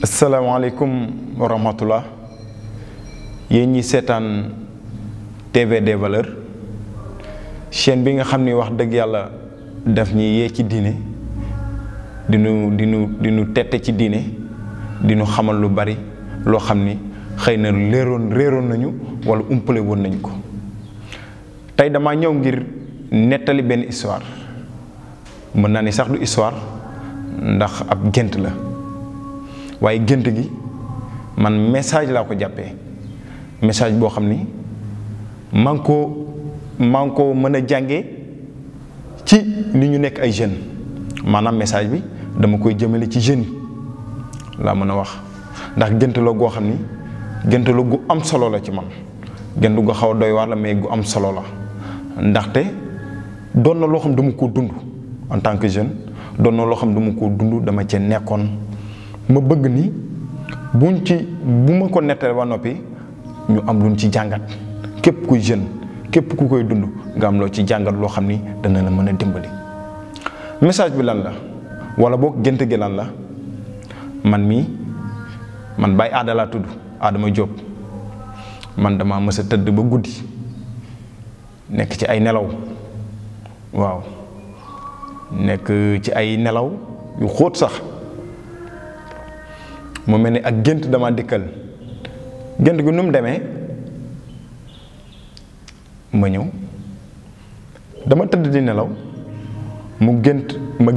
asalaamaaleykum wa rahmatullah yéen ñi seetaan TV des valeurs chaîne bi nga xam ni wax dëgg yàlla daf ñuy yee ci diine dinu tette ci diine dinu xamal lu bari loo xam ni xëy na réeroon nañu wala umpale woon nañu ko tey dama ñëw ngir nettali benn histoire mën naa ni sax du histoire ndax ab gént la waaye gént gi man message laa ko jàppee message boo xam ni maa ngi ko mën a jàngee ci li ñu nekk ay jeunes maanaam message bi dama koy jëmale ci jeunes yi laa mën a wax ndax gént la goo xam ni gént la gu am solo la ci man gént gu xaw a doy waar la mais gu am solo la ndaxte doon na loo xam dama ko dund en tant que jeune doon na loo xam dama ko dund dama cee nekkoon ma bëgg ni bu ma ko nettale ba noppi ñu am luñ ci jàngat képp kuy jeune képp ku koy dund nga am loo ci jàngat loo xam ni dana la mën a dimbali. message bi lan la wala boog gént gi lan la man Baye Aada laa tudd Adama Diop man dama mës a tëdd ba guddi nekk ci ay nelaw waaw nekk ci ay nelaw yu xóot sax mu mel ni ak gént dama dikkal gént gi nu mu demee ma ñëw dama tëdd di nelaw ma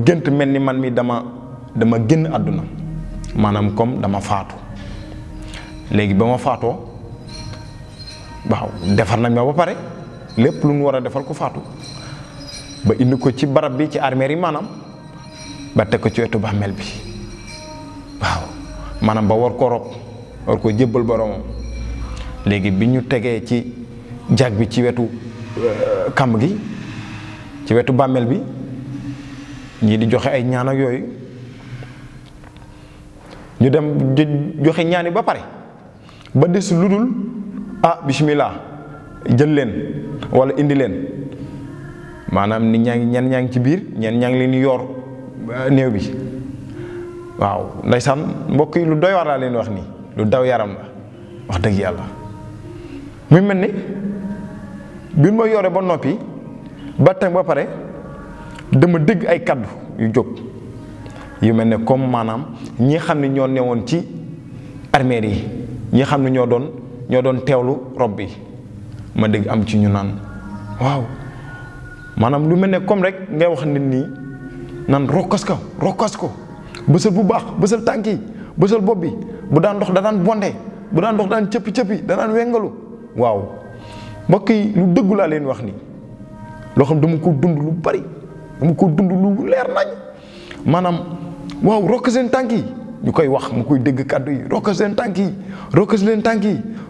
gént mel ni man mi dama génn àdduna maanaam comme dama faatu léegi ba ma faatoo waaw defar nañ ma ba pare lépp lu mu war a defal ko faatu ba indi ko ci barab bi ci armeer yi maanaam ba teg ko ci wetu bàmmeel bi waaw maanaam ba war ko rob war ko jébbal boromam léegi bi ñu tegee ci jag bi ci wetu kàmb gi ci wetu bàmmeel bi ñii di joxe ay ñaan ak yooyu ñu dem joxe ñaani ba pare ba des lu dul bismillah jël leen wala indi leen maanaam nit ñen ñaa ngi ci biir ñen ñaa ngi leen di yor néew bi waaw ndeysaan mbokk yi lu doy war laa leen wax nii lu daw yaram la wax dëgg yàlla muy mel ni bi ma yore ba noppi ba teg ba pare dama dégg ay kaddu yu jóg yu mel ne comme maanaam ñi xam ne ñoo newoon ci armeer yi ñi xam ne ñoo doon teewlu rob bi ma dégg am ci ñu naan waaw maanaam lu mel ne comme rek ngay wax nit ñi naan rokkas ko bësal bu baax bësal tànk yi bësal bopp bi bu daan dox da daan bonde bu daan dox daan cëppi da daan wengalu waaw mbokk yi lu dëggu laa leen wax nii loo xam dama ko dund lu bari dama ko dund lu leer nañ maanaam waaw rokkas leen tànk yi ñu koy wax mu koy dégg kàddu yi rokkas leen tànk yi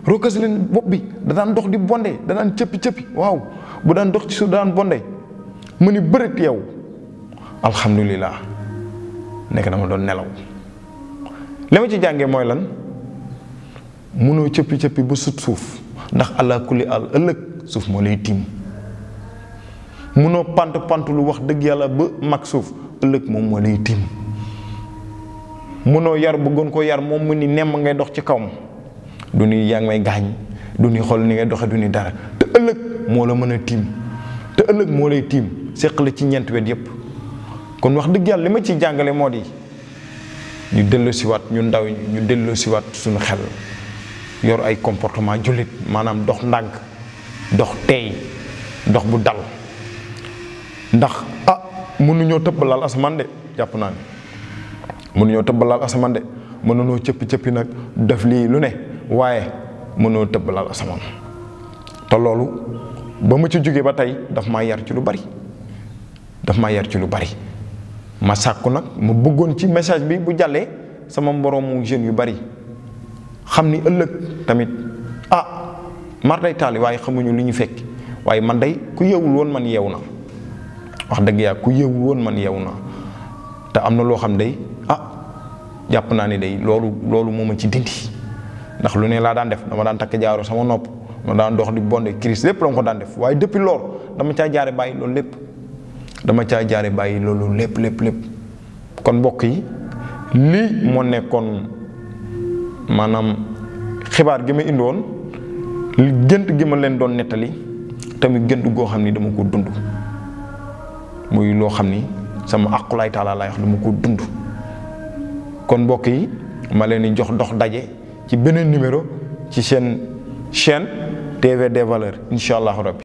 rokkas leen bopp bi da daan dox di bonde da daan cëppi waaw bu daan dox ci suuf da daan bonde mu ni bërët yow alhamdulilah nekk dama doon nelaw li ma ci jàngee mooy lan mënoo cëppi ba sut suuf ndax allah kulli al ëllëg suuf moo lay tiim mënoo pant lu wax dëgg yàlla ba mag suuf ëllëg moom moo lay tiim mënoo yar bëggoon ko yar moom mu ni nemm ngay dox ci kawam du ni yaa ngi may gaañ du ni xool ni ngay doxe du ni dara te ëllëg moo la mën a tiim te ëllëg moo lay tiim séq la ci ñeent wet yépp kon wax dëgg yàlla li ma ciy jàngale moo di ñu delloosiwaat ñu ndaw ñu delloosiwaat suñu xel yor ay comportement jullit maanaam dox ndànk dox teey dox bu dal ndax mënuñoo tëbbalaal asamaan de jàpp naa ne mënuñoo tëbbalaal asamaan de mënunoo cëppi nag def lii lu ne waaye mënoo tëbbalaal asamaan te loolu ba ma ci jógee ba tey daf maa yar ci lu bari ma sàkku nag ma bëggoon ci message bi bu jàllee sama moroomu jeunes yu bari xam ni ëllëg tamit mar day taali waaye xamuñu li ñu fekk waaye man day ku yeewul woon man yeewu na wax dëgg yàlla ku yeewul woon man yeewu na te am na loo xam day jàpp naa ni day loolu moo ma ci dindi ndax lu ne laa daan def dama daan takk jaaro sama nopp ma daan dox di bonde crise lépp la ma ko daan def waaye depuis loolu dama caa jaare bàyyi loolu lépp dama caa jaare bàyyi loolu lépp kon mbokk yi lii moo nekkoon maanaam xibaar gi ma indi woon gént gi ma leen doon nettali tamit gént goo xam ni dama ko dund muy loo xam ni sama aqulaay taala laay wax dama ko dund. kon mbokk yi ma leen di jox dox daje ci beneen numéro ci seen chaîne TV des Valeurs incha allahu rabbi